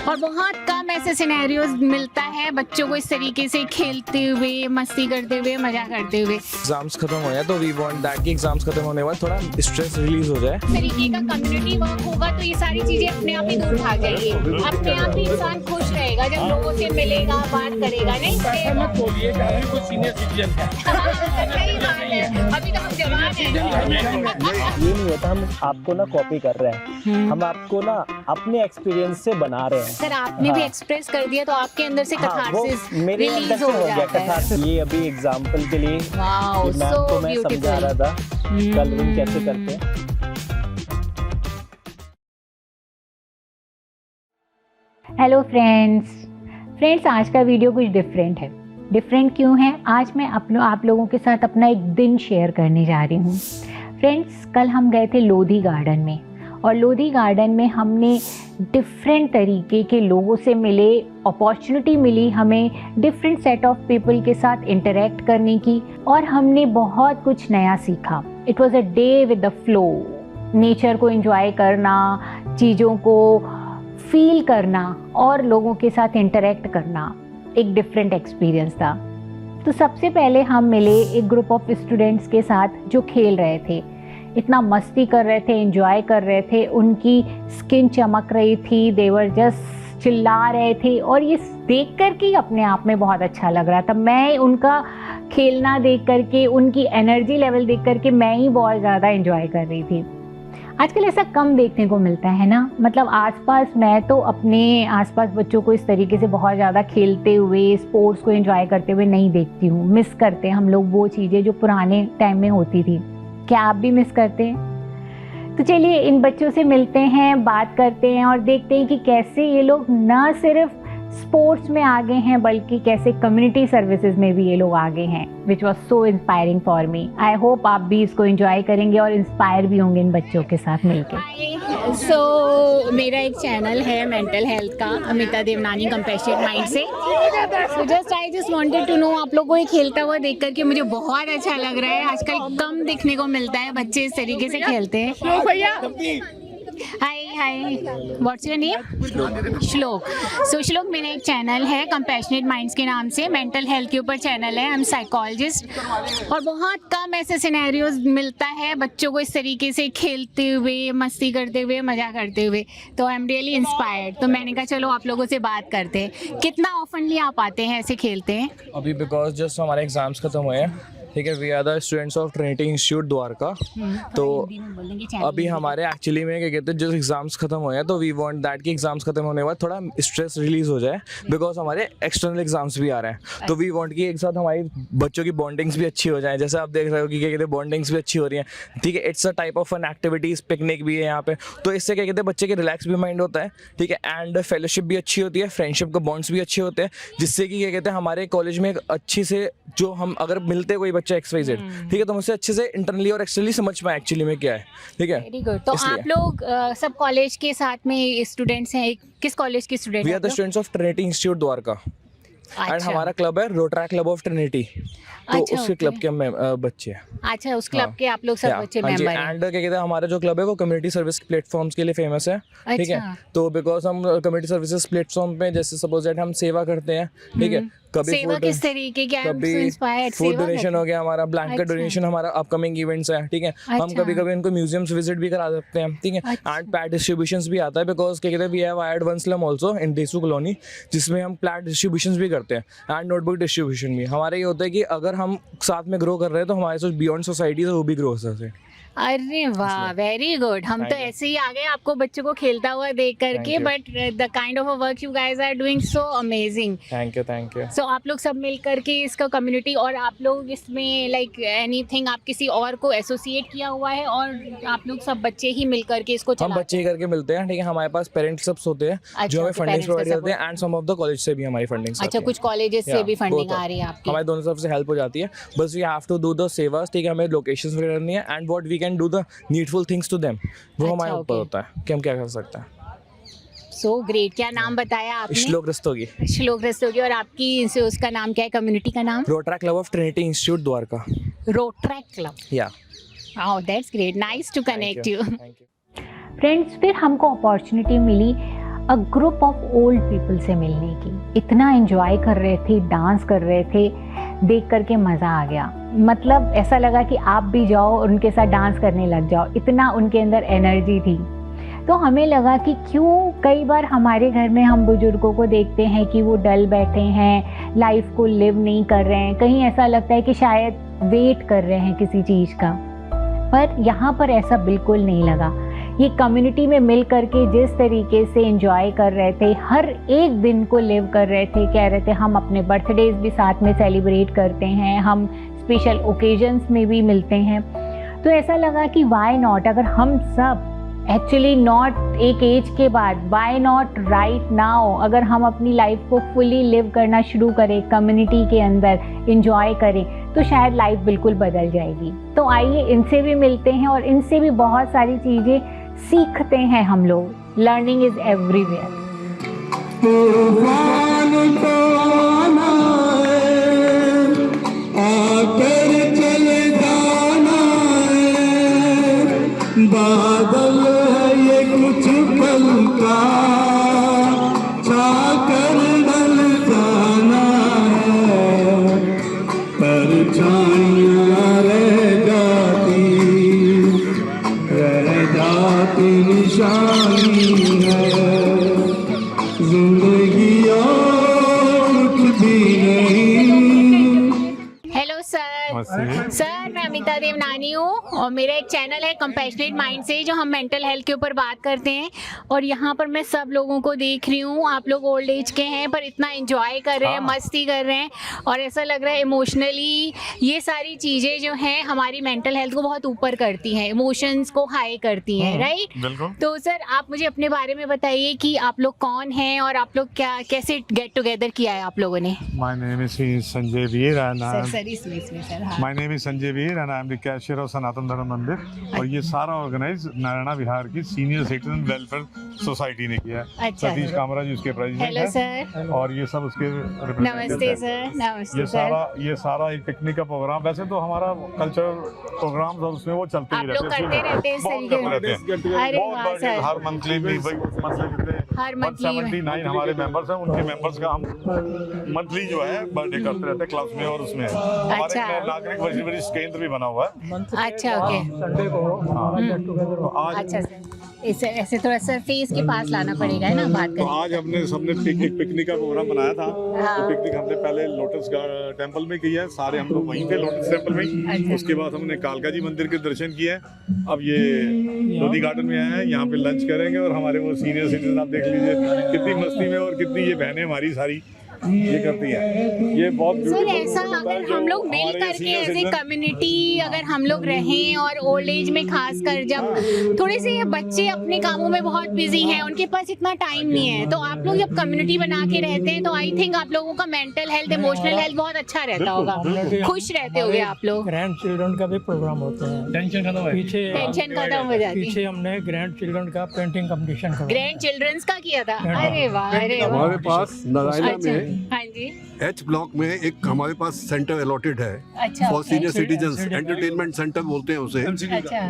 और बहुत कम ऐसे सिनेरियोज मिलता है बच्चों को इस तरीके से खेलते हुए, मस्ती करते हुए, मजा करते हुए। एग्जाम्स खत्म हो जाए तो वी वांट दैट कि एग्जाम्स खत्म होने के बाद थोड़ा स्ट्रेस रिलीज हो जाए। इस तरीके का कम्युनिटी वर्क होगा तो ये सारी चीजें अपने आप ही दूर भाग जाएगी। अपने आप ही इंसान खुश रहेगा जब लोगों से मिलेगा, बात करेगा। नहीं सही बात है, अभी तो हम जवान हैं। ये नहीं होता हम आपको ना कॉपी कर रहे हैं, हम आपको ना अपने एक्सपीरियंस से बना रहे हैं। सर आपने भी एक्सप्रेस कर दिया तो आपके अंदर से कैथारसिस मेरे अंदर रिलीज से हो हो गया जाता है। कैथारसिस। ये अभी एग्जांपल के लिए वाओ, मैम सो को मैं समझा रहा था कलरिंग कैसे करते हैं। हेलो फ्रेंड्स, आज का वीडियो कुछ डिफरेंट है। डिफरेंट क्यों है? आज मैं आप लोगों के साथ अपना एक दिन शेयर करने जा रही हूँ। फ्रेंड्स, कल हम गए थे लोधी गार्डन में और लोधी गार्डन में हमने डिफरेंट तरीके के लोगों से मिले, अपॉर्चुनिटी मिली हमें डिफरेंट सेट ऑफ पीपल के साथ इंटरेक्ट करने की और हमने बहुत कुछ नया सीखा। It was a day with the flow, nature को एंजॉय करना, चीज़ों को फील करना और लोगों के साथ इंटरेक्ट करना एक डिफरेंट एक्सपीरियंस था। तो सबसे पहले हम मिले एक ग्रुप ऑफ स्टूडेंट्स के साथ जो खेल रहे थे, इतना मस्ती कर रहे थे, एंजॉय कर रहे थे, उनकी स्किन चमक रही थी, दे वर जस्ट चिल्ला रहे थे और ये देख कर के अपने आप में बहुत अच्छा लग रहा था। मैं उनका खेलना देख करके, उनकी एनर्जी लेवल देख करके मैं ही बहुत ज़्यादा एंजॉय कर रही थी। आजकल ऐसा कम देखने को मिलता है ना, मतलब आसपास मैं तो अपने आसपास बच्चों को इस तरीके से बहुत ज़्यादा खेलते हुए, स्पोर्ट्स को एंजॉय करते हुए नहीं देखती हूँ। मिस करते हैं हम लोग वो चीज़ें जो पुराने टाइम में होती थी। क्या आप भी मिस करते हैं? तो चलिए इन बच्चों से मिलते हैं, बात करते हैं और देखते हैं कि कैसे ये लोग न सिर्फ स्पोर्ट्स में आगे हैं बल्कि कैसे कम्युनिटी सर्विसेज में भी ये लोग आगे हैं, which was so inspiring for me. I hope आप भी इसको एंजॉय करेंगे और इंस्पायर भी होंगे इन बच्चों के साथ मिलकर। सो मेरा एक चैनल है मेंटल हेल्थ का, अमिता देवनानी कंपैशनेट माइंड से। I just wanted to know, आप लोगों को ये खेलता हुआ देख करके मुझे बहुत अच्छा लग रहा है। आजकल कम देखने को मिलता है बच्चे इस तरीके से खेलते हैं। हाय, व्हाट्स योर नेम? श्लोक। सो श्लोक, मेरा एक चैनल है कंपैशनेट माइंड्स के नाम से, मेंटल हेल्थ के ऊपर चैनल है। आई एम साइकोलॉजिस्ट और बहुत कम ऐसे सिनेरियोज मिलता है बच्चों को इस तरीके से खेलते हुए, मस्ती करते हुए, मजा करते हुए। तो आई एम रियली इंस्पायर्ड। तो मैंने कहा चलो आप लोगों से बात करते हैं। कितना ऑफनली आप आते हैं ऐसे खेलते हैं? अभी बिकॉज जस्ट हमारे एग्जाम्स खत्म हुए हैं, ठीक है। We are the students of Trinity Institute Dwarka. तो अभी हमारे एक्चुअली में क्या कहते हैं, जस्ट एग्जाम्स खत्म हुए हैं तो वी वांट दैट कि एग्जाम्स खत्म होने के बाद थोड़ा स्ट्रेस रिलीज हो जाए, बिकॉज हमारे एक्सटर्नल एग्जाम्स भी आ रहे हैं। तो वी वांट कि एक साथ हमारी बच्चों की बॉन्डिंग्स भी अच्छी हो जाए। जैसे आप देख रहे हो कि क्या कहते हैं, बॉन्डिंग्स भी अच्छी हो रही हैं, ठीक है। It's a type of fun activities, picnic भी है यहाँ पे। तो इससे क्या कहते हैं, बच्चे के रिलैक्स भी माइंड होता है, ठीक है। एंड फेलोशिप भी अच्छी होती है, फ्रेंडशिप का बॉन्ड्स भी अच्छे होते हैं, जिससे कि क्या कहते हैं हमारे कॉलेज में एक अच्छी से जो हम अगर मिलते कोई बच्चा XYZ, ठीक है, तो मुझसे अच्छे से इंटरनली और एक्सटर्नली समझ पाए एक्चुअली में क्या है, ठीक है। Very good. तो आप लोग सब कॉलेज के साथ में स्टूडेंट्स हैं? किस कॉलेज के student? We are the students of Trinity Institute Dwarka and हमारा क्लब है रोटरा क्लब ऑफ ट्रिनिटी। तो उसके क्लब के हम बच्चे हैं। अच्छा, उस क्लब के आप लोग सब बच्चे मेंबर हैं। एंड क्या कहते हैं, हमारा जो क्लब है वो कम्युनिटी सर्विस प्लेटफॉर्म्स के लिए फेमस है, ठीक है। तो बिकॉज हम कम्युनिटी सर्विसेज प्लेटफॉर्म पे जैसे सपोज दैट हम सेवा करते हैं, ठीक है। कभी सेवा किस तरीके के? कभी फूड डोनेशन हो गया हमारा, ब्लैंकेट डोनेशन हमारा अपकमिंग इवेंट्स है, ठीक है। हम कभी कभी उनको म्यूजियम्स विजिट भी करा सकते हैं, ठीक है। एंड पैड डिस्ट्रीब्यूशंस भी आता है, बिकॉज क्या कहते हैं we have hired one slum also in Desu colony, जिसमें हम पैड डिस्ट्रीब्यूशंस भी करते हैं एंड नोटबुक डिस्ट्रीब्यूशन भी। हमारा ये होता है कि अगर हम साथ में ग्रो कर रहे हैं तो हमारे साथ बियॉन्ड सोसाइटी है वो भी ग्रो हो सकते हैं। अरे वाह, वेरी गुड। हम तो ऐसे ही आ गए आपको बच्चों को खेलता हुआ देख करके, but the kind of work you guys are doing so amazing. Thank you. So आप लोग सब मिल करके इसका कम्युनिटी, और आप लोग इसमें लाइक एनीथिंग आप किसी और को एसोसिएट किया हुआ है, और आप लोग सब बच्चे ही मिल करके इसको हम बच्चे ही करके मिलते हैं, ठीक है। हमारे पास पेरेंट्स सब होते हैं जो हमें फंडिंग प्रोवाइड करते हैं and some of the college से भी हमारी फंडिंग। अच्छा, कुछ कॉलेजेस से भी फंडिंग आ रही है आपकी? हमारे दोनों तरफ से हेल्प हो जाती है, बस we have to do the सेवास, ठीक है। हमें लोकेशंस वगैरह करनी है and what we can do the needful things to them, वो हमारे ऊपर होता है कि हम क्या कर सकते हैं। So great. क्या नाम बताया आपने? श्लोक रस्तोगी। श्लोक रस्तोगी। और आपकी उसका नाम क्या है, कम्युनिटी का नाम? Rotaract club of Trinity Institute Dwarka. Rotaract club, yeah. Wow, that's great, nice to connect you. Friends, फिर हमको अपॉर्चुनिटी मिली a group of old people से मिलने की। इतना एंजॉय कर रहे थे, डांस कर रहे थे, देख करके मज़ा आ गया। मतलब ऐसा लगा कि आप भी जाओ और उनके साथ डांस करने लग जाओ, इतना उनके अंदर एनर्जी थी। तो हमें लगा कि क्यों कई बार हमारे घर में हम बुजुर्गों को देखते हैं कि वो डल बैठे हैं, लाइफ को लिव नहीं कर रहे हैं, कहीं ऐसा लगता है कि शायद वेट कर रहे हैं किसी चीज़ का। पर यहाँ पर ऐसा बिल्कुल नहीं लगा। ये कम्युनिटी में मिल करके जिस तरीके से एंजॉय कर रहे थे, हर एक दिन को लिव कर रहे थे, कह रहे थे हम अपने बर्थडेज भी साथ में सेलिब्रेट करते हैं, हम स्पेशल ओकेजन्स में भी मिलते हैं। तो ऐसा लगा कि वाई नॉट, अगर हम सब एक्चुअली नॉट एक एज के बाद, वाई नॉट राइट नाउ, अगर हम अपनी लाइफ को फुली लिव करना शुरू करें, कम्युनिटी के अंदर एंजॉय करें, तो शायद लाइफ बिल्कुल बदल जाएगी। तो आइए इनसे भी मिलते हैं और इनसे भी बहुत सारी चीज़ें सीखते हैं हम लोग। Learning is everywhere. बादल है ये कुछ पल का, छाकर ढल जाना है, परछाइयाँ रह जाती निशानी है, जिंदगी और कुछ भी नहीं। हेलो सर, मैं अमिता देवनानी हूँ और मेरा एक चैनल है कंपैशनेट माइंड से, जो हम मेंटल हेल्थ के ऊपर बात करते हैं। और यहाँ पर मैं सब लोगों को देख रही हूँ, आप लोग ओल्ड एज के हैं पर इतना एंजॉय कर रहे हैं, मस्ती कर रहे हैं, और ऐसा लग रहा है इमोशनली ये सारी चीज़ें जो हैं हमारी मेंटल हेल्थ को बहुत ऊपर करती हैं, इमोशंस को हाई करती हैं, राइट? बिल्कुल। तो सर आप मुझे अपने बारे में बताइए कि आप लोग कौन हैं और आप लोग क्या कैसे गेट टुगेदर किया है आप लोगों ने? My name is Sanjay Veer and हाँ। My name is Sanjay Veer and I am the cashier of सनातन धर्म मंदिर। और ये सारा ऑर्गेनाइज नारायणा विहार की सीनियर सिटीजन वेलफेयर सोसाइटी ने किया है। अच्छा। सतीश कामरा जी उसके प्रेसिडेंट हेलो सर। और ये सब उसके नमस्ते हैं। सर। नमस्ते ये सर। ये सारा एक पिकनिक का प्रोग्राम, वैसे तो हमारा कल्चरल प्रोग्राम्स और उसमें वो चलते ही आप लोग करते रहते हैं इस तरीके से? अरे वाह सर। हर मंथली में हर monthly में। 179 हमारे मेंबर्स हैं, उनके मेंबर्स का हम मंथली जो है बर्थडे करते रहते हैं क्लास में और उसमें हमारे अच्छा। नागरिक वरिष्ठ केंद्र भी बना हुआ है। अच्छा, ओके। संडे को तो आज अच्छा सर, इसे ऐसे थोड़ा सा फेस के पास लाना पड़ेगा, है ना, बात तो करें। आज हमने सबने एक पिकनिक का प्रोग्राम बनाया था। तो पिकनिक हमने पहले लोटस टेम्पल में किया है, सारे हम लोग वहीं थे लोटस टेम्पल में ही। अच्छा। उसके बाद हमने कालका जी मंदिर के दर्शन किए हैं। अब ये लोधी गार्डन में आए हैं, यहाँ पे लंच करेंगे और हमारे वो सीनियर सिटीजन आप देख लीजिए कितनी मस्ती में और कितनी ये बहनें हमारी सारी ये करती है। ये बहुत सर beautiful ऐसा होता है अगर जो हम लोग मिल हमारे करके senior as a citizen- community अगर हम लोग रहें, और ओल्ड एज में खास कर जब थोड़े से बच्चे अपने कामों में बहुत बिजी हैं, उनके पास इतना टाइम नहीं है, तो आप लोग जब कम्युनिटी बना के रहते हैं तो आई थिंक आप लोगों का मेंटल हेल्थ, इमोशनल हेल्थ बहुत अच्छा रहता होगा, खुश रहते होगे आप लोग। ग्रैंड चिल्ड्रन का भी प्रोग्राम होता है। टेंशन खत्म खत्म हो जाती है। पीछे हमने ग्रैंड चिल्ड्रन का पेंटिंग कंपटीशन करवाया। ग्रैंड चिल्ड्रंस का किया था? अरे वाह, अरे वाह। हमारे पास नारायणा अच्छा, में हाँ जी। एच ब्लॉक में एक हमारे पास सेंटर अलॉटेड है अच्छा, for okay। Senior citizens, entertainment centre बोलते हैं उसे। अच्छा,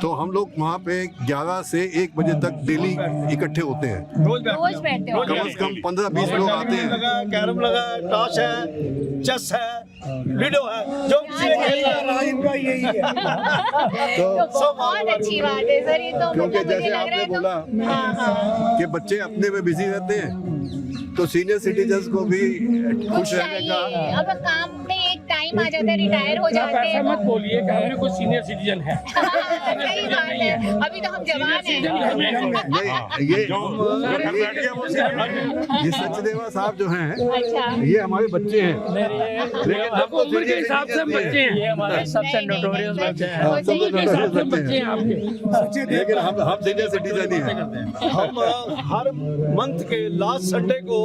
तो हम लोग वहाँ पे 11 से 1 बजे तक डेली इकट्ठे होते हैं। रोज बैठते हो? कम से कम 15-20 लोग आते हैं। कैरम लगा, टॉस है, चेस है, लूडो है, जो इनका यही है। तो बहुत अच्छी बात है सर, ये तो क्योंकि मतलब मुझे जैसे लग रहा आपने है बोला तो हाँ। कि बच्चे अपने में बिजी रहते हैं, तो सीनियर सिटीजन्स को भी कुछ खुश रहने का। चाहिए, अब काम में एक टाइम आ जाता है, रिटायर हो जाते हैं मत बोलिए कि हमने कोई सीनियर सिटीजन है। सही बात है, अभी तो हम जवान हैं। नहीं, ये जो घर बैठ गया वो ये सचदेवा साहब जो हैं, अच्छा, ये हमारे बच्चे हैं। लेकिन हम तो उम्र के हिसाब से बच्चे हैं, ये हमारे सबसे नोटोरियस बच्चे हैं। वो सही उम्र के हिसाब से बच्चे हैं आपके। लेकिन हम सीनियर सिटीजन ही हैं। हम हर मंथ के लास्ट संडे को,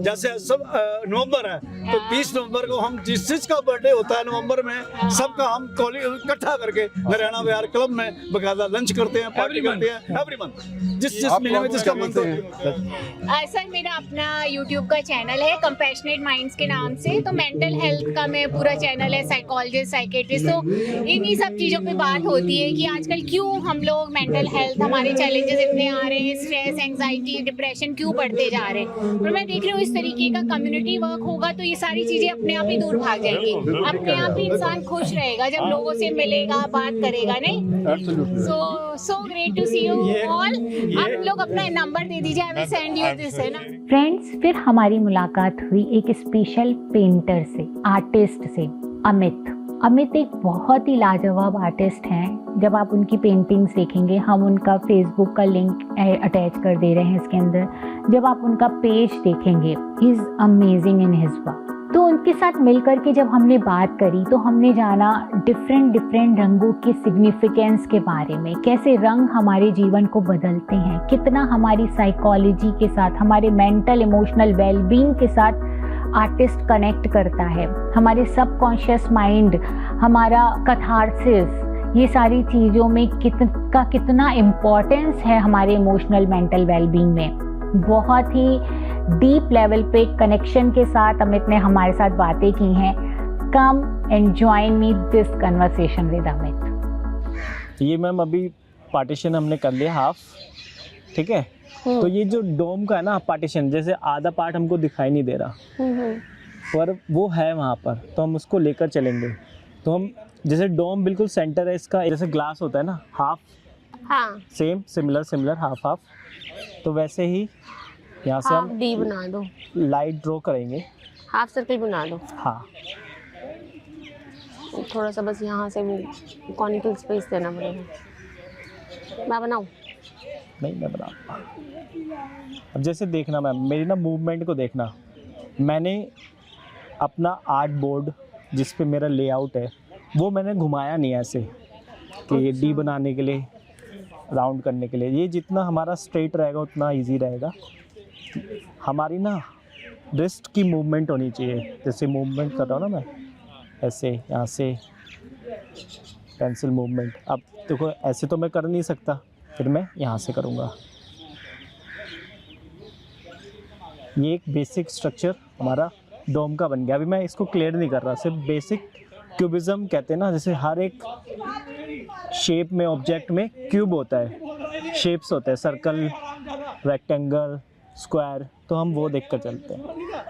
जैसे सब नवंबर है तो 30 नवंबर को हम जिस चीज का बर्थडे होता है नवंबर में, सबका हम कॉलेज इकट्ठा करके नारायणा विहार क्लब में बकायदा लंच करते हैं, पार्टी करते हैं एवरी मंथ, जिस महीने में जिसका मंथ है। सर मेरा अपना यूट्यूब का चैनल है कंपैशनेट माइंड्स के नाम से, तो मेंटल हेल्थ का मैं पूरा चैनल है, साइकोलॉजिस्ट, साइकेट्रिस्ट, तो इन्हीं सब चीज़ों पे बात होती है कि आजकल क्यों हम लोग मेंटल हेल्थ, हमारे चैलेंजेस इतने आ रहे हैं, स्ट्रेस, एंजाइटी, डिप्रेशन क्यों बढ़ते जा रहे हैं। पर मैं देख रही हूँ इस तरीके का कम्युनिटी वर्क होगा तो ये सारी चीज़ें अपने आप ही दूर भाग जाएंगी, अपने आप ही इंसान खुश रहेगा जब लोगों से मिलेगा, बात करेगा, नहीं। So great to see you all. आप लोग अपना नंबर दे दीजिए, I will send you this, है ना। फ्रेंड्स, फिर हमारी मुलाकात हुई एक स्पेशल पेंटर से, आर्टिस्ट से, अमित एक बहुत ही लाजवाब आर्टिस्ट हैं। जब आप उनकी पेंटिंग्स देखेंगे, हम उनका फेसबुक का लिंक अटैच कर दे रहे हैं इसके अंदर। जब आप उनका पेज देखेंगे, he is amazing in his work. तो उनके साथ मिलकर के जब हमने बात करी तो हमने जाना डिफरेंट रंगों के सिग्निफिकेंस के बारे में, कैसे रंग हमारे जीवन को बदलते हैं, कितना हमारी साइकोलॉजी के साथ, हमारे मेंटल इमोशनल वेलबींग के साथ आर्टिस्ट कनेक्ट करता है, हमारे सबकॉन्शियस माइंड, हमारा कैथार्सिस, ये सारी चीज़ों में कितना इम्पोर्टेंस है हमारे इमोशनल मेंटल वेलबींग में। बहुत ही डीप लेवल पे कनेक्शन के साथ अमित ने हमारे साथ बातें की हैं। Come and join me this conversation with Amit. ये मैम अभी पार्टीशन हमने कर लिया हाफ, ठीक है। तो ये जो डोम का है ना पार्टीशन, जैसे आधा पार्ट हमको दिखाई नहीं दे रहा पर वो है वहाँ पर, तो हम उसको लेकर चलेंगे। तो हम जैसे डोम बिल्कुल सेंटर है इसका, जैसे ग्लास होता है ना हाफ, हाँ सेम सिमिलर हाफ, तो वैसे ही यहाँ से हम डी बना दो, लाइट ड्रॉ करेंगे, हाफ सर्कल बना दो। हाँ थोड़ा सा बस यहाँ से वो कॉनिकल स्पेस देना पड़ेगा। मैं बनाऊँ? नहीं मैं बना। अब जैसे देखना मैम, मेरी ना मूवमेंट को देखना, मैंने अपना आर्ट बोर्ड जिस पे मेरा लेआउट है वो मैंने घुमाया नहीं ऐसे कि ये डी बनाने के लिए, राउंड करने के लिए। ये जितना हमारा स्ट्रेट रहेगा उतना इजी रहेगा। हमारी ना रिस्ट की मूवमेंट होनी चाहिए, जैसे मूवमेंट कर रहा हूँ ना मैं ऐसे, यहाँ से पेंसिल मूवमेंट। अब देखो ऐसे तो मैं कर नहीं सकता, फिर मैं यहाँ से करूँगा। ये एक बेसिक स्ट्रक्चर हमारा डोम का बन गया। अभी मैं इसको क्लियर नहीं कर रहा, सिर्फ बेसिक क्यूबिज्म कहते हैं ना, जैसे हर एक शेप में, ऑब्जेक्ट में क्यूब होता है, शेप्स होते हैं, सर्कल, रेक्टेंगल, स्क्वायर, तो हम वो देख कर चलते हैं।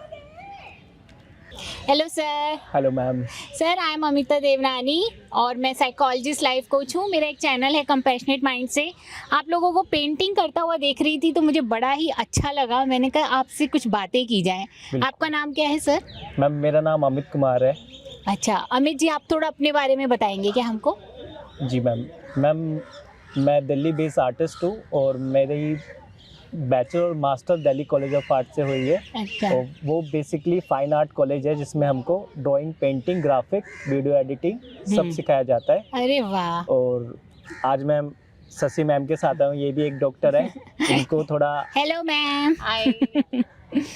Hello sir. Hello ma'am. Sir I am Amita Devnani और मैं साइकोलॉजिस्ट लाइफ कोच हूँ। मेरा एक चैनल है कंपैशनेट माइंड से। आप लोगों को पेंटिंग करता हुआ देख रही थी तो मुझे बड़ा ही अच्छा लगा, मैंने कहा आपसे कुछ बातें की जाएं। आपका नाम क्या है सर? मैम मेरा नाम अमित कुमार है। अच्छा अमित जी, आप थोड़ा अपने बारे में बताएंगे क्या हमको? जी मैम मैं दिल्ली बेस्ड आर्टिस्ट हूँ और मेरी बैचलर और master Delhi college of art से हुई है। अच्छा। तो वो बेसिकली फाइन आर्ट कॉलेज है जिसमें हमको drawing, painting, graphic, video editing सब सिखाया जाता है। अरे वाह। और आज मैं शशि मैम के साथ हूँ, ये भी एक डॉक्टर है, इनको थोड़ा हेलो मैम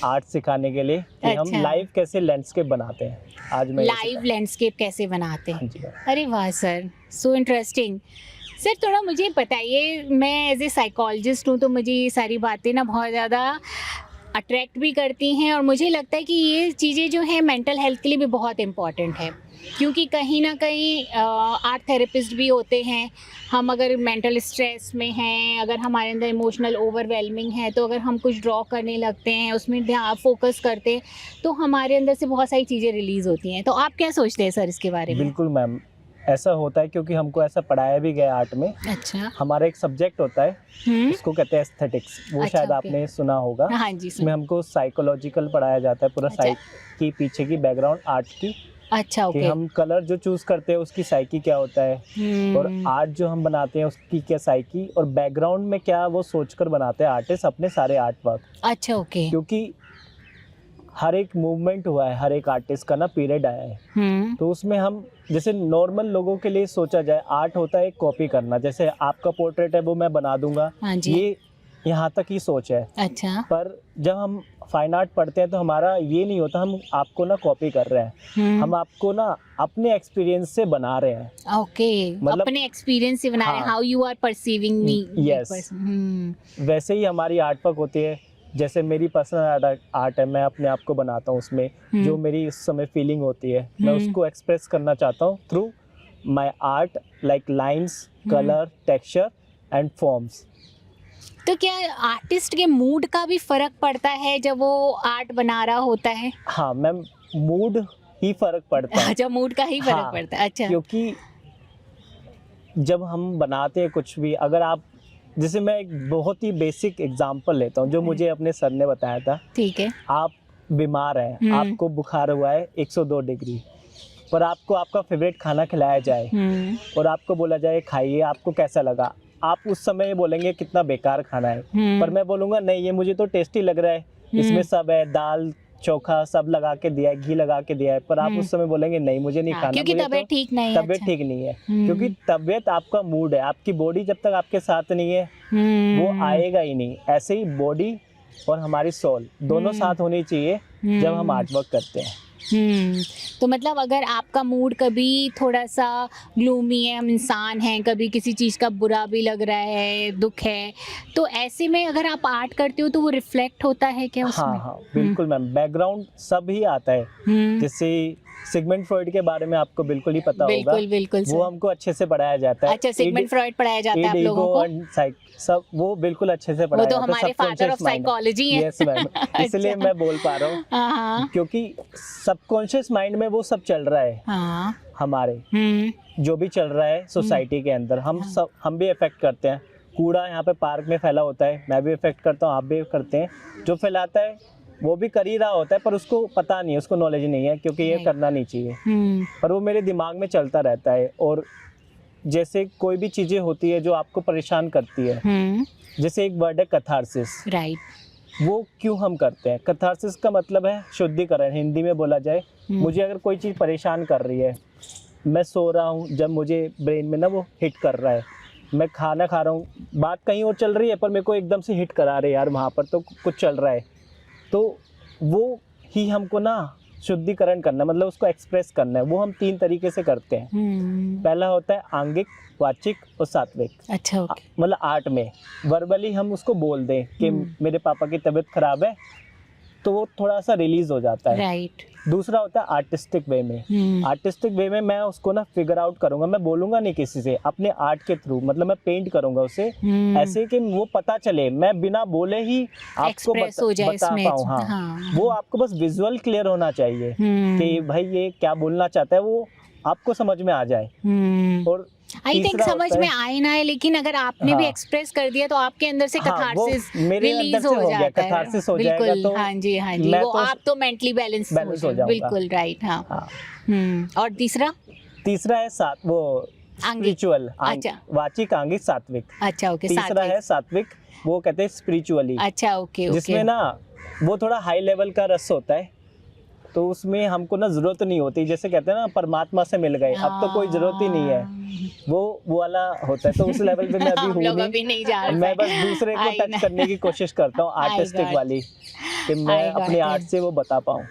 आर्ट सिखाने के लिए कि हम अच्छा। लाइव कैसे लैंडस्केप बनाते हैं। आज मैं लाइव लैंडस्केप कैसे बनाते हैं? जी। अरे वाह सर, सो इंटरेस्टिंग। सर थोड़ा मुझे बताइए, मैं एज ए साइकोलॉजिस्ट हूँ तो मुझे ये सारी बातें ना बहुत ज़्यादा अट्रैक्ट भी करती हैं और मुझे लगता है कि ये चीज़ें जो हैं मेंटल हेल्थ के लिए भी बहुत इम्पॉर्टेंट है, क्योंकि कहीं ना कहीं आर्ट थेरेपिस्ट भी होते हैं। हम अगर मेंटल स्ट्रेस में हैं, अगर हमारे अंदर इमोशनल ओवरवेलमिंग है, तो अगर हम कुछ ड्रॉ करने लगते हैं, उसमें ध्यान फोकस करते हैं, तो हमारे अंदर से बहुत सारी चीज़ें रिलीज़ होती हैं। तो आप क्या सोचते हैं सर इसके बारे में? बिल्कुल मैम, ऐसा होता है क्योंकि हमको ऐसा पढ़ाया भी गया आर्ट में। अच्छा। हमारा एक सब्जेक्ट होता है उसको कहते हैं एस्थेटिक्स, वो अच्छा, शायद ओके। आपने सुना होगा। हाँ जी, इसमें हमको साइकोलॉजिकल पढ़ाया जाता है, पूरा अच्छा। साइक की पीछे की बैकग्राउंड आर्ट की, अच्छा कि ओके। हम कलर जो चूज करते हैं उसकी साइकी क्या होता है, और आर्ट जो हम बनाते हैं उसकी क्या साइकी, और बैकग्राउंड में क्या वो सोचकर बनाते हैं आर्टिस्ट अपने सारे आर्ट वर्क। अच्छा ओके। क्योंकि हर एक मूवमेंट हुआ है, हर एक आर्टिस्ट का ना पीरियड आया है, तो उसमें हम जैसे नॉर्मल लोगों के लिए सोचा जाए, आर्ट होता है एक कॉपी करना। जैसे आपका पोर्ट्रेट है वो मैं बना दूंगा, हाँ जी। ये यहाँ तक ही सोच है। अच्छा। पर जब हम फाइन आर्ट पढ़ते हैं तो हमारा ये नहीं होता हम आपको ना कॉपी कर रहे हैं, हम आपको ना अपने एक्सपीरियंस से बना रहे हैं। ओके, मतलब अपने एक्सपीरियंस से बना रहे हैं, हाँ। How you are perceiving me. Yes, वैसे ही हमारी आर्ट वर्क होती है। जैसे मेरी पर्सनल आर्ट है, मैं अपने आप को बनाता हूँ उसमें जो मेरी उस समय फीलिंग होती है मैं उसको एक्सप्रेस करना चाहता हूँ through my art, like lines, colour, texture and forms. तो क्या आर्टिस्ट के मूड का भी फर्क पड़ता है जब वो आर्ट बना रहा होता है? हाँ मैम, मूड ही फर्क पड़ता है। अच्छा, मूड का ही फर्क हाँ, पड़ता है। अच्छा। क्योंकि जब हम बनाते हैं कुछ भी, अगर आप, जैसे मैं एक बहुत ही बेसिक एग्जांपल लेता हूँ जो मुझे अपने सर ने बताया था। ठीक है। आप बीमार हैं, आपको बुखार हुआ है 102 डिग्री, पर आपको आपका फेवरेट खाना खिलाया जाए और आपको बोला जाए खाइए, आपको कैसा लगा? आप उस समय ये बोलेंगे कितना बेकार खाना है, पर मैं बोलूँगा नहीं ये मुझे तो टेस्टी लग रहा है, इसमें सब है, दाल चोखा सब लगा के दिया है, घी लगा के दिया है, पर आप उस समय बोलेंगे नहीं मुझे नहीं खाना, क्योंकि मुझे तबीयत तो ठीक नहीं है। तबीयत ठीक नहीं है। क्योंकि तबीयत आपका मूड है, आपकी बॉडी जब तक आपके साथ नहीं है वो आएगा ही नहीं। ऐसे ही बॉडी और हमारी सोल दोनों साथ होनी चाहिए जब हम आर्ट वर्क करते हैं। तो मतलब अगर आपका मूड कभी थोड़ा सा ग्लूमी है, हम इंसान हैं, कभी किसी चीज़ का बुरा भी लग रहा है, दुख है, तो ऐसे में अगर आप आर्ट करते हो तो वो रिफ्लेक्ट होता है क्या उसमें? हाँ हाँ बिल्कुल मैम, बैकग्राउंड सब ही आता है। जैसे सिगमंड फ्रॉइड के बारे में आपको बिल्कुल ही पता होगा। बिल्कुल वो हमको अच्छे से पढ़ाया जाता है। अच्छा, सिगमंड फ्रॉइड पढ़ाया जाता है आप लोगों को? सब वो बिल्कुल अच्छे से पढ़ाया वो तो जाता है। हमारे फादर ऑफ साइकोलॉजी हैं। यस मैम, इसलिए मैं बोल पा रहा हूँ क्योंकि सबकॉन्शियस माइंड में वो सब चल रहा है। हमारे जो भी चल रहा है सोसाइटी के अंदर, हम भी इफेक्ट करते हैं। कूड़ा यहाँ पे पार्क में फैला होता है, मैं भी इफेक्ट करता हूँ, आप भी करते हैं। जो फैलाता है वो भी कर ही रहा होता है, पर उसको पता नहीं है, उसको नॉलेज नहीं है क्योंकि ये करना नहीं चाहिए, पर वो मेरे दिमाग में चलता रहता है। और जैसे कोई भी चीज़ें होती है जो आपको परेशान करती है, जैसे एक वर्ड है कैथारसिस, राइट, वो क्यों हम करते हैं? कैथारसिस का मतलब है शुद्धिकरण, हिंदी में बोला जाए। मुझे अगर कोई चीज़ परेशान कर रही है, मैं सो रहा हूँ, जब मुझे ब्रेन में ना वो हिट कर रहा है, मैं खाना खा रहा हूँ, बात कहीं और चल रही है पर मेरे को एकदम से हिट करा रहे यार, वहाँ पर तो कुछ चल रहा है, तो वो ही हमको ना शुद्धिकरण करना, मतलब उसको एक्सप्रेस करना है। वो हम 3 तरीके से करते हैं। पहला होता है आंगिक, वाचिक और सात्विक। अच्छा, मतलब आर्ट में वर्बली हम उसको बोल दें कि मेरे पापा की तबीयत खराब है, तो वो थोड़ा सा रिलीज हो जाता है। राइट। दूसरा होता है आर्टिस्टिक वे में। आर्टिस्टिक वे में मैं उसको ना फिगर आउट करूंगा, मैं बोलूंगा नहीं किसी से, अपने आर्ट के थ्रू, मतलब मैं पेंट करूंगा उसे ऐसे कि वो पता चले, मैं बिना बोले ही आपको बता पाऊँ। हाँ, वो आपको बस विजुअल क्लियर होना चाहिए कि भाई ये क्या बोलना चाहता है, वो आपको समझ में आ जाए। और आई थिंक समझ में आए ना है, लेकिन अगर आपने भी एक्सप्रेस कर दिया तो आपके अंदर से कैथारसिस रिलीज हो जाता है। बिल्कुल, हाँ जी, वो आप तो मेंटली बैलेंस हो जाओगे। बिल्कुल राइट। हाँ। और तीसरा है वो स्पिरिचुअल। अच्छा, वाचिक, आंगिक, सात्विक। अच्छा, ओके। तीसरा है सात्विक, वो कहते हैं स्पिरिचुअली। अच्छा, ओके। जिसमें ना वो थोड़ा हाई लेवल का रस होता है, तो उसमें हमको ना जरूरत नहीं होती, जैसे कहते हैं ना परमात्मा से मिल गए, अब तो कोई जरूरत ही नहीं है, वो वाला होता है। तो उस लेवल पे मैं अभी हूँ नहीं जा रहे, मैं बस दूसरे को टच करने की कोशिश करता हूँ, आर्टिस्टिक वाली, कि मैं अपने आर्ट से वो बता पाऊँ।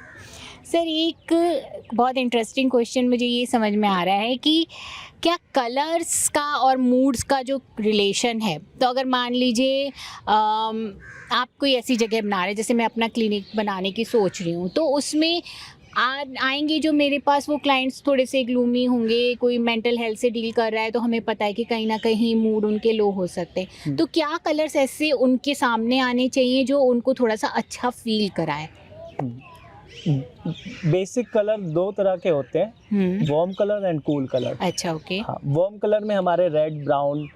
सर, एक बहुत इंटरेस्टिंग क्वेश्चन मुझे ये समझ में आ रहा है कि क्या कलर्स का और मूड्स का जो रिलेशन है, तो अगर मान लीजिए आप कोई ऐसी जगह बना रहे हैं, जैसे मैं अपना क्लिनिक बनाने की सोच रही हूँ, तो उसमें आएंगे जो मेरे पास वो क्लाइंट्स थोड़े से ग्लूमी होंगे, कोई मेंटल हेल्थ से डील कर रहा है, तो हमें पता है कि कहीं ना कहीं मूड उनके लो हो सकते हैं, तो क्या कलर्स ऐसे उनके सामने आने चाहिए जो उनको थोड़ा सा अच्छा फील कराए? बेसिक कलर 2 तरह के होते हैं, warm colour and cool colour. अच्छा, ओके। हाँ, वार्म कलर में हमारे रेड, ब्राउन,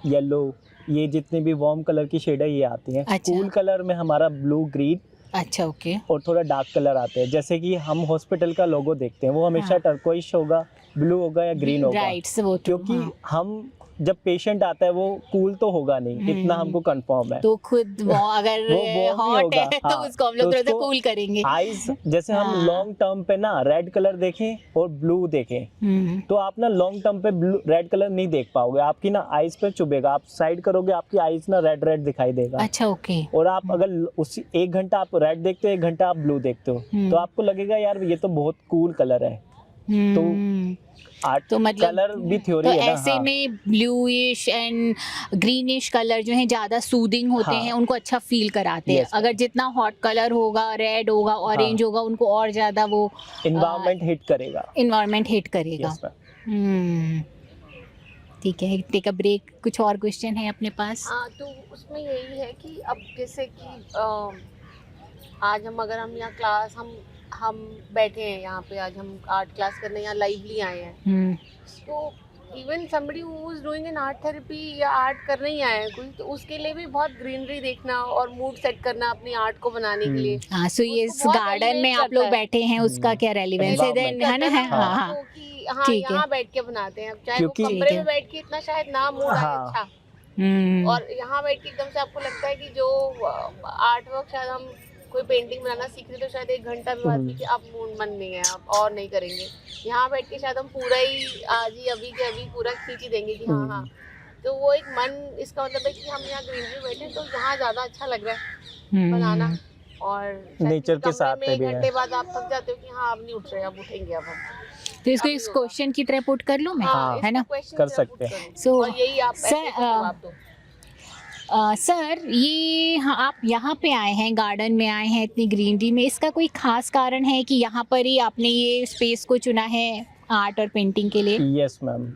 येलो, ये जितने भी वार्म कलर की शेड है ये आती हैं। अच्छा। कूल कलर में हमारा ब्लू, ग्रीन, अच्छा, ओके, और थोड़ा डार्क कलर आते हैं। जैसे कि हम हॉस्पिटल का लोगो देखते हैं, वो हमेशा टर्कोइश होगा, ब्लू होगा या ग्रीन होगा, राइट, क्योंकि हम जब पेशेंट आता है वो कूल तो होगा नहीं, इतना हमको कंफर्म है। तो खुद वो अगर वो warm ही हॉट होगा, है तो हाँ, उसको हम लोग तो थोड़ा सा उसको कूल करेंगे। आइज जैसे हम हाँ। लॉन्ग टर्म पे ना रेड कलर देखें और ब्लू देखें, तो आप ना लॉन्ग टर्म पे ब्लू रेड कलर नहीं देख पाओगे, आपकी ना आइज पे चुभेगा, आप साइड करोगे आपकी आइज ना रेड रेड दिखाई देगा। अच्छा ओके। और आप अगर उसी 1 घंटा आप रेड देखते हो, 1 घंटा आप ब्लू देखते हो, तो आपको लगेगा यार ये तो बहुत कूल कलर है। तो आर्ट तो मतलब कलर भी थ्योरी तो है ना। ऐसे हाँ। में ब्लूइश एंड ग्रीनिश कलर जो है ज्यादा सूदिंग होते हाँ। हैं, उनको अच्छा फील कराते हैं। Yes, अगर जितना हॉट कलर होगा, रेड होगा, ऑरेंज होगा, उनको और ज्यादा वो इन्वायरमेंट हिट करेगा। इन्वायरमेंट हिट करेगा। Yes ma'am. ठीक है, टेक अ ब्रेक। कुछ और क्वेश्चन है अपने पास? हाँ, तो उसमें यही है कि अब जैसे कि आज अगर हम यहाँ क्लास हम बैठे हैं यहाँ पे, आज हम आर्ट क्लास करने यहाँ लाइवली आए हैं, तो even somebody who is doing an art therapy या आर्ट करने ही आए हैं कोई, तो उसके लिए भी बहुत ग्रीनरी देखना और मूड सेट करना अपनी आर्ट को बनाने के लिए। हाँ, सो ये इस उसको बहुत गार्डन में elevate आप लोग करता है। बैठे हैं, उसका क्या रेलिवेंस है देन, है ना? है हाँ हाँ तो कि हाँ ठीक है। यहाँ बैठ के बनाते हैं, अब चाहे वो क्योंकि- कमरे ठीक है। में बैठ के इतना शायद ना मूड आए हाँ। अच्छा, हम्म, और यहाँ बैठ के एकदम से आपको लगता है कि जो आर्ट वर्क शायद हम कोई पेंटिंग बनाना सीख रहे तो शायद 1 घंटा भी बाद में कि अब मूड मन नहीं है, अब और नहीं करेंगे। यहाँ बैठ के शायद हम पूरा ही आज ही अभी के अभी पूरा खींच ही देंगे कि हाँ हाँ, तो वो एक मन, इसका मतलब है कि हम यहाँ ग्रीनरी बैठे तो यहाँ ज़्यादा अच्छा लग रहा है बनाना। और शायद नेचर के कमरे साथ में में 1 भी है। घंटे बाद आप थक जाते हो कि हाँ अब नहीं उठ रहे, अब उठेंगे अब हम। तो इसको इस क्वेश्चन की तरह पुट कर लूँ मैं, हाँ, है ना? question कर जरा सकते put हैं। करो। So, और यही आप ऐसे sir, ही जवाब दो। सर ये आप यहाँ पे आए हैं, गार्डन में आए हैं, इतनी ग्रीनरी में, इसका कोई खास कारण है कि यहाँ पर ही आपने ये स्पेस को चुना है आर्ट और पेंटिंग के लिए? यस मैम,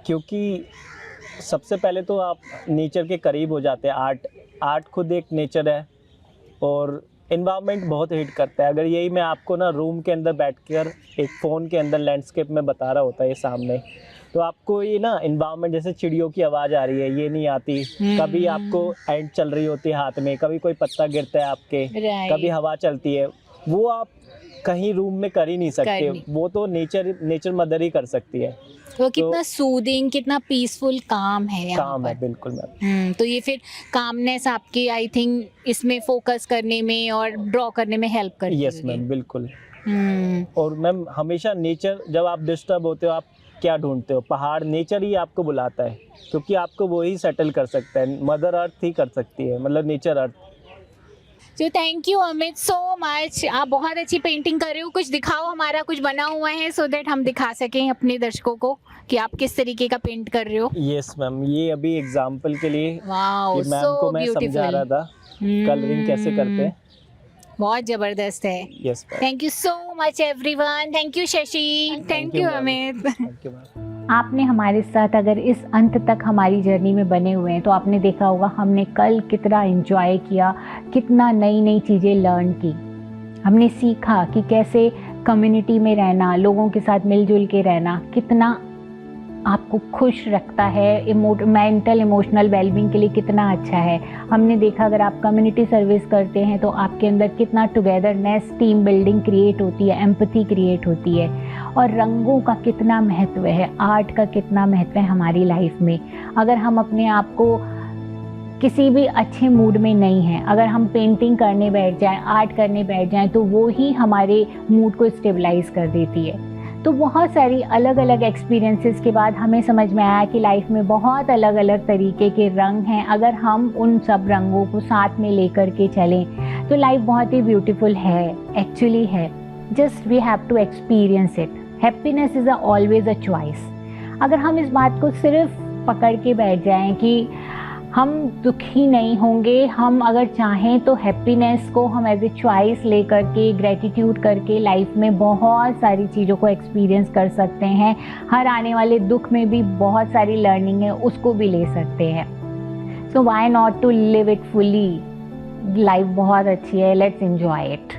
क्योंकि सबसे पहले तो आप नेचर के करीब हो जाते हैं। आर्ट खुद एक नेचर है और इन्वायरमेंट बहुत हिट करता है। अगर यही मैं आपको ना रूम के अंदर बैठकर एक फ़ोन के अंदर लैंडस्केप में बता रहा होता है ये सामने, तो आपको ये ना इन्वायरमेंट, जैसे चिड़ियों की आवाज़ आ रही है, ये नहीं आती। कभी आपको एंड चल रही होती है हाथ में, कभी कोई पत्ता गिरता है आपके, Right. कभी हवा चलती है, वो आप कहीं रूम में कर ही नहीं सकते। वो तो नेचर मदर ही कर सकती है। तो कितना सूदिंग, कितना पीसफुल काम है यहाँ काम है, पर। बिल्कुल मैम। तो ये फिर कामनेस आपकी आई थिंक इसमें फोकस करने में और ड्रॉ करने में हेल्प करती यस होगी। मैम, बिल्कुल। हम्म, और मैम हमेशा नेचर, जब आप डिस्टर्ब होते हो, आप क्या ढूंढते हो? पहाड़, नेचर ही आपको बुलाता है, क्योंकि आपको वो ही सेटल कर सकता है। मदर अर्थ ही कर सकती है, मतलब नेचर अर्थ। तो thank you Amit so much. आप बहुत अच्छी पेंटिंग कर रहे हो, कुछ दिखाओ, हमारा कुछ बना हुआ है सो दैट हम दिखा सकें अपने दर्शकों को कि आप किस तरीके का पेंट कर रहे हो। यस मैम, ये अभी एग्जांपल के लिए वाओ, ये मैम सो को मैं समझा ब्यूटीफुल, रहा था कलरिंग कैसे करते हैं। बहुत जबरदस्त है। Yes ma'am, thank you so much everyone. Thank you Shashi, thank you ma'am. Amit. Thank you ma'am. आपने हमारे साथ अगर इस अंत तक हमारी जर्नी में बने हुए हैं तो आपने देखा होगा हमने कल कितना एंजॉय किया, कितना नई नई चीज़ें लर्न की। हमने सीखा कि कैसे कम्युनिटी में रहना, लोगों के साथ मिलजुल के रहना कितना आपको खुश रखता है, मेंटल इमोशनल वेलबींग के लिए कितना अच्छा है। हमने देखा अगर आप कम्युनिटी सर्विस करते हैं तो आपके अंदर कितना टुगेदरनेस, टीम बिल्डिंग क्रिएट होती है, एम्पैथी क्रिएट होती है, और रंगों का कितना महत्व है, आर्ट का कितना महत्व है हमारी लाइफ में। अगर हम अपने आप को किसी भी अच्छे मूड में नहीं हैं, अगर हम पेंटिंग करने बैठ जाएं, आर्ट करने बैठ जाएं, तो वो ही हमारे मूड को स्टेबलाइज कर देती है। तो बहुत सारी अलग अलग एक्सपीरियंसेस के बाद हमें समझ में आया कि लाइफ में बहुत अलग अलग तरीके के रंग हैं। अगर हम उन सब रंगों को साथ में लेकर के चलें तो लाइफ बहुत ही ब्यूटीफुल है, एक्चुअली है। Just we have to experience it. Happiness is always a choice. अगर हम इस बात को सिर्फ पकड़ के बैठ जाएं कि हम दुखी नहीं होंगे, हम अगर चाहें तो हैप्पीनेस को हम एज ए चॉइस लेकर के, ग्रेटिट्यूड करके लाइफ में बहुत सारी चीज़ों को एक्सपीरियंस कर सकते हैं। हर आने वाले दुख में भी बहुत सारी लर्निंग है, उसको भी ले सकते हैं। So why not to live it fully. Life बहुत अच्छी है, लेट्स एंजॉय इट।